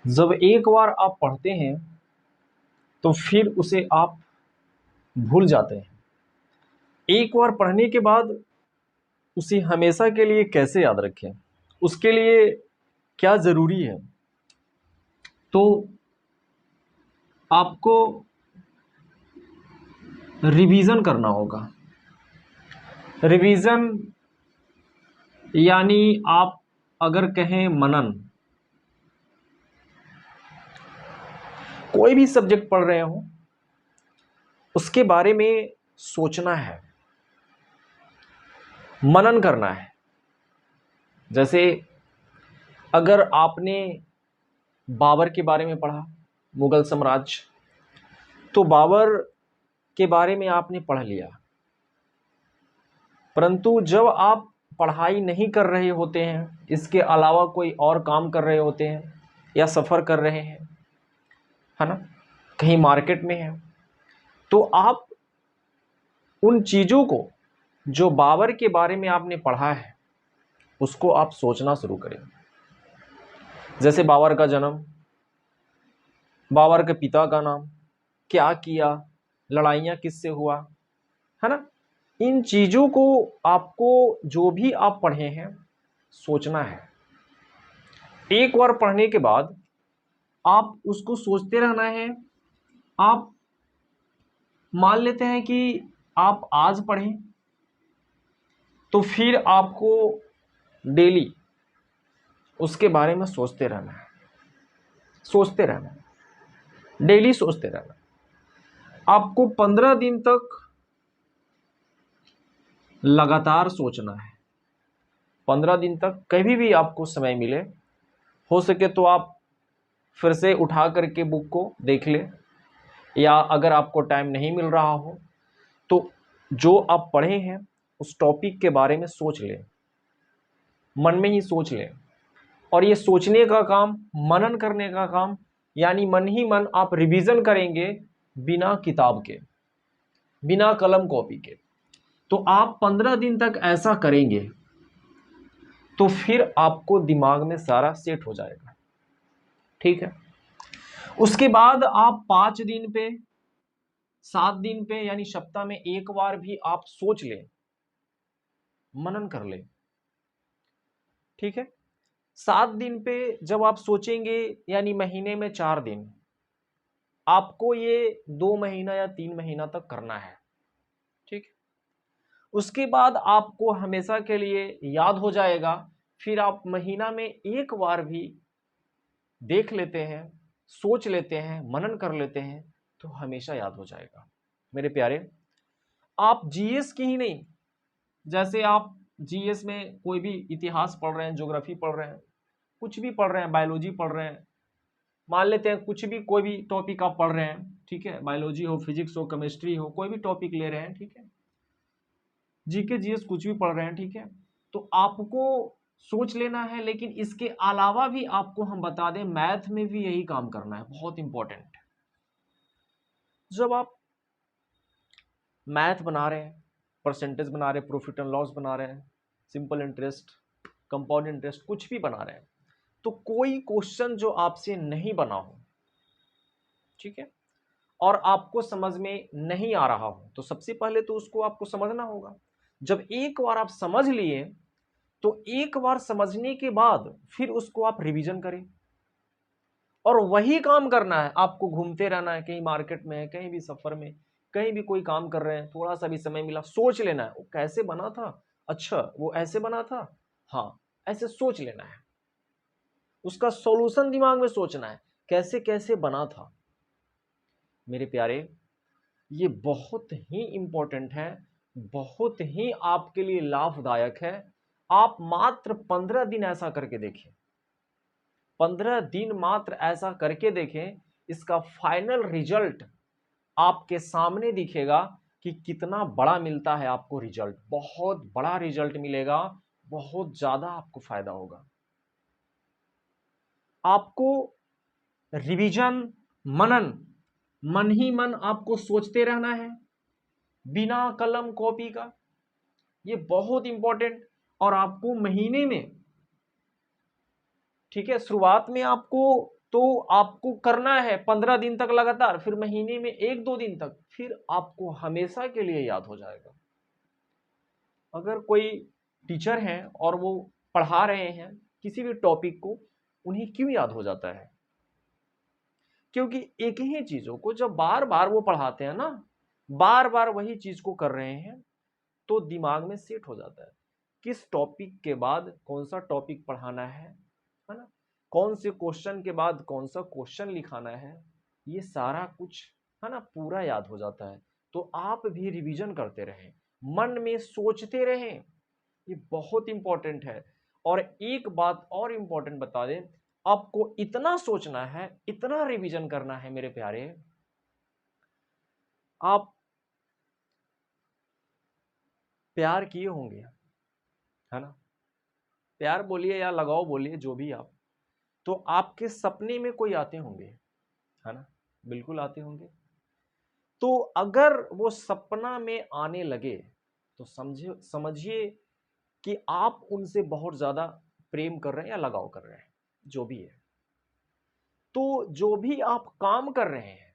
जब एक बार आप पढ़ते हैं तो फिर उसे आप भूल जाते हैं। एक बार पढ़ने के बाद उसे हमेशा के लिए कैसे याद रखें, उसके लिए क्या ज़रूरी है? तो आपको रिवीजन करना होगा। रिवीजन यानी आप अगर कहें मनन, कोई भी सब्जेक्ट पढ़ रहे हो उसके बारे में सोचना है, मनन करना है। जैसे अगर आपने बाबर के बारे में पढ़ा, मुगल साम्राज्य, तो बाबर के बारे में आपने पढ़ लिया, परंतु जब आप पढ़ाई नहीं कर रहे होते हैं, इसके अलावा कोई और काम कर रहे होते हैं या सफ़र कर रहे हैं, है ना, कहीं मार्केट में है, तो आप उन चीज़ों को जो बाबर के बारे में आपने पढ़ा है उसको आप सोचना शुरू करें। जैसे बाबर का जन्म, बाबर के पिता का नाम, क्या किया, लड़ाइयाँ किससे हुआ, है ना, इन चीज़ों को आपको जो भी आप पढ़े हैं सोचना है। एक बार पढ़ने के बाद आप उसको सोचते रहना है। आप मान लेते हैं कि आप आज पढ़ें तो फिर आपको डेली उसके बारे में सोचते रहना है, सोचते रहना है, डेली सोचते रहना है। आपको 15 दिन तक लगातार सोचना है। 15 दिन तक कभी भी आपको समय मिले, हो सके तो आप फिर से उठा करके बुक को देख ले, या अगर आपको टाइम नहीं मिल रहा हो तो जो आप पढ़े हैं उस टॉपिक के बारे में सोच लें, मन में ही सोच लें। और ये सोचने का काम, मनन करने का काम, यानी मन ही मन आप रिवीजन करेंगे, बिना किताब के, बिना कलम कॉपी के। तो आप 15 दिन तक ऐसा करेंगे तो फिर आपको दिमाग में सारा सेट हो जाएगा। ठीक है, उसके बाद आप 5 दिन पे, 7 दिन पे, यानी सप्ताह में एक बार भी आप सोच लें, मनन कर लें। ठीक है, 7 दिन पे जब आप सोचेंगे, यानी महीने में 4 दिन, आपको ये 2 महीना या 3 महीना तक करना है। ठीक है, उसके बाद आपको हमेशा के लिए याद हो जाएगा। फिर आप महीना में एक बार भी देख लेते हैं, सोच लेते हैं, मनन कर लेते हैं, तो हमेशा याद हो जाएगा। मेरे प्यारे, आप जीएस की ही नहीं, जैसे आप जीएस में कोई भी इतिहास पढ़ रहे हैं, ज्योग्राफी पढ़ रहे हैं, कुछ भी पढ़ रहे हैं, बायोलॉजी पढ़ रहे हैं, मान लेते हैं कुछ भी, कोई भी टॉपिक आप पढ़ रहे हैं, ठीक है, बायोलॉजी हो, फिजिक्स हो, केमिस्ट्री हो, कोई भी टॉपिक ले रहे हैं, ठीक है, जीके जीएस कुछ भी पढ़ रहे हैं, ठीक है, तो आपको सोच लेना है। लेकिन इसके अलावा भी आपको हम बता दें, मैथ में भी यही काम करना है, बहुत इंपॉर्टेंट। जब आप मैथ बना रहे हैं, परसेंटेज बना रहे हैं, प्रॉफिट एंड लॉस बना रहे हैं, सिंपल इंटरेस्ट, कंपाउंड इंटरेस्ट, कुछ भी बना रहे हैं, तो कोई क्वेश्चन जो आपसे नहीं बना हो, ठीक है, और आपको समझ में नहीं आ रहा हो, तो सबसे पहले तो उसको आपको समझना होगा। जब एक बार आप समझ लिए, तो एक बार समझने के बाद फिर उसको आप रिवीजन करें। और वही काम करना है, आपको घूमते रहना है, कहीं मार्केट में है, कहीं भी सफर में, कहीं भी कोई काम कर रहे हैं, थोड़ा सा भी समय मिला, सोच लेना है वो कैसे बना था, अच्छा वो ऐसे बना था, हाँ, ऐसे सोच लेना है, उसका सॉल्यूशन दिमाग में सोचना है, कैसे कैसे बना था। मेरे प्यारे, ये बहुत ही इंपॉर्टेंट है, बहुत ही आपके लिए लाभदायक है। आप मात्र 15 दिन ऐसा करके देखें, 15 दिन मात्र ऐसा करके देखें, इसका फाइनल रिजल्ट आपके सामने दिखेगा कि कितना बड़ा मिलता है आपको रिजल्ट, बहुत बड़ा रिजल्ट मिलेगा, बहुत ज्यादा आपको फायदा होगा। आपको रिवीजन, मनन, मन ही मन आपको सोचते रहना है, बिना कलम कॉपी का, ये बहुत इंपॉर्टेंट। और आपको महीने में, ठीक है, शुरुआत में आपको तो आपको करना है 15 दिन तक लगातार, फिर महीने में 1-2 दिन तक, फिर आपको हमेशा के लिए याद हो जाएगा। अगर कोई टीचर हैं और वो पढ़ा रहे हैं किसी भी टॉपिक को, उन्हें क्यों याद हो जाता है? क्योंकि एक ही चीजों को जब बार बार वो पढ़ाते हैं ना, बार बार वही चीज को कर रहे हैं, तो दिमाग में सेट हो जाता है किस टॉपिक के बाद कौन सा टॉपिक पढ़ाना है ना, कौन से क्वेश्चन के बाद कौन सा क्वेश्चन लिखाना है, ये सारा कुछ है ना पूरा याद हो जाता है। तो आप भी रिवीजन करते रहें, मन में सोचते रहें, ये बहुत इंपॉर्टेंट है। और एक बात और इंपॉर्टेंट बता दें, आपको इतना सोचना है, इतना रिवीजन करना है मेरे प्यारे। आप प्यार किए होंगे, है ना, प्यार बोलिए या लगाव बोलिए, जो भी आप, तो आपके सपने में कोई आते होंगे, है ना, बिल्कुल आते होंगे। तो अगर वो सपना में आने लगे तो समझिए कि आप उनसे बहुत ज्यादा प्रेम कर रहे हैं या लगाव कर रहे हैं, जो भी है। तो जो भी आप काम कर रहे हैं,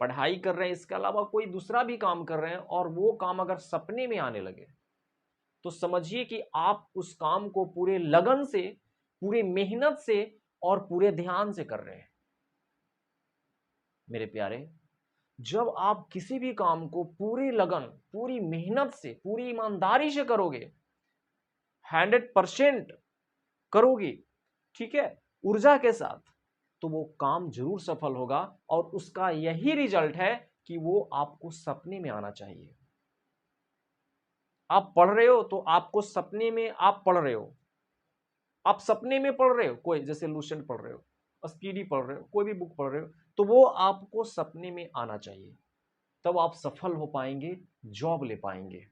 पढ़ाई कर रहे हैं, इसके अलावा कोई दूसरा भी काम कर रहे हैं, और वो काम अगर सपने में आने लगे तो समझिए कि आप उस काम को पूरे लगन से, पूरी मेहनत से और पूरे ध्यान से कर रहे हैं। मेरे प्यारे, जब आप किसी भी काम को पूरी लगन, पूरी मेहनत से, पूरी ईमानदारी से करोगे, 100% करोगे, ठीक है, ऊर्जा के साथ, तो वो काम जरूर सफल होगा। और उसका यही रिजल्ट है कि वो आपको सपने में आना चाहिए। आप पढ़ रहे हो तो आपको सपने में आप पढ़ रहे हो, आप सपने में पढ़ रहे हो, कोई जैसे लूसेंट पढ़ रहे हो, स्पीडी पढ़ रहे हो, कोई भी बुक पढ़ रहे हो, तो वो आपको सपने में आना चाहिए, तब आप सफल हो पाएंगे, जॉब ले पाएंगे।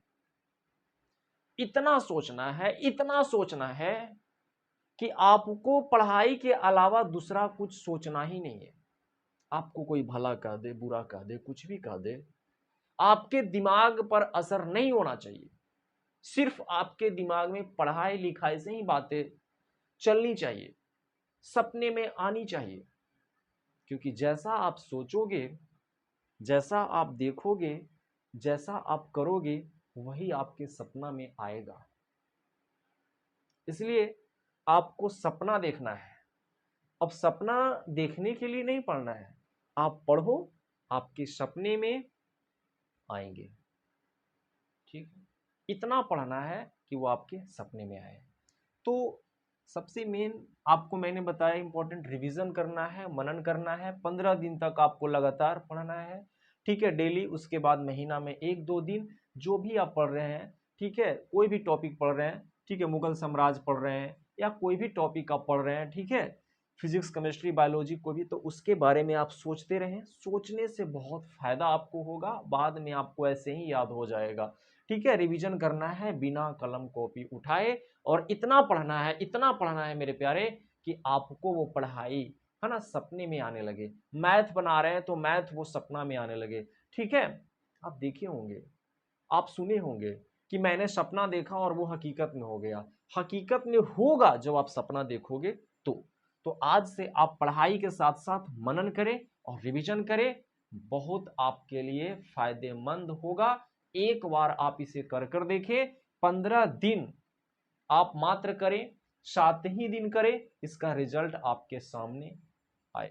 इतना सोचना है, इतना सोचना है कि आपको पढ़ाई के अलावा दूसरा कुछ सोचना ही नहीं है। आपको कोई भला कह दे, बुरा कह दे, कुछ भी कह दे, आपके दिमाग पर असर नहीं होना चाहिए। सिर्फ आपके दिमाग में पढ़ाई लिखाई से ही बातें चलनी चाहिए, सपने में आनी चाहिए। क्योंकि जैसा आप सोचोगे, जैसा आप देखोगे, जैसा आप करोगे, वही आपके सपना में आएगा। इसलिए आपको सपना देखना है। अब सपना देखने के लिए नहीं पढ़ना है, आप पढ़ो, आपके सपने में आएंगे। ठीक है, इतना पढ़ना है कि वो आपके सपने में आए। तो सबसे मेन आपको मैंने बताया, इंपॉर्टेंट रिवीजन करना है, मनन करना है, 15 दिन तक आपको लगातार पढ़ना है, ठीक है, डेली। उसके बाद महीना में 1-2 दिन जो भी आप पढ़ रहे हैं, ठीक है, कोई भी टॉपिक पढ़ रहे हैं, ठीक है, मुगल साम्राज्य पढ़ रहे हैं या कोई भी टॉपिक आप पढ़ रहे हैं, ठीक है, फिजिक्स, केमिस्ट्री, बायोलॉजी को भी, तो उसके बारे में आप सोचते रहें। सोचने से बहुत फायदा आपको होगा, बाद में आपको ऐसे ही याद हो जाएगा। ठीक है, रिवीजन करना है बिना कलम कॉपी उठाए, और इतना पढ़ना है, इतना पढ़ना है मेरे प्यारे, कि आपको वो पढ़ाई, है ना, सपने में आने लगे। मैथ बना रहे हैं तो मैथ वो सपना में आने लगे। ठीक है, आप देखे होंगे, आप सुने होंगे कि मैंने सपना देखा और वो हकीकत में हो गया। हकीकत में होगा जब आप सपना देखोगे तो आज से आप पढ़ाई के साथ साथ मनन करें और रिवीजन करें, बहुत आपके लिए फायदेमंद होगा। एक बार आप इसे कर कर देखें, 15 दिन आप मात्र करें, 7 ही दिन करें, इसका रिजल्ट आपके सामने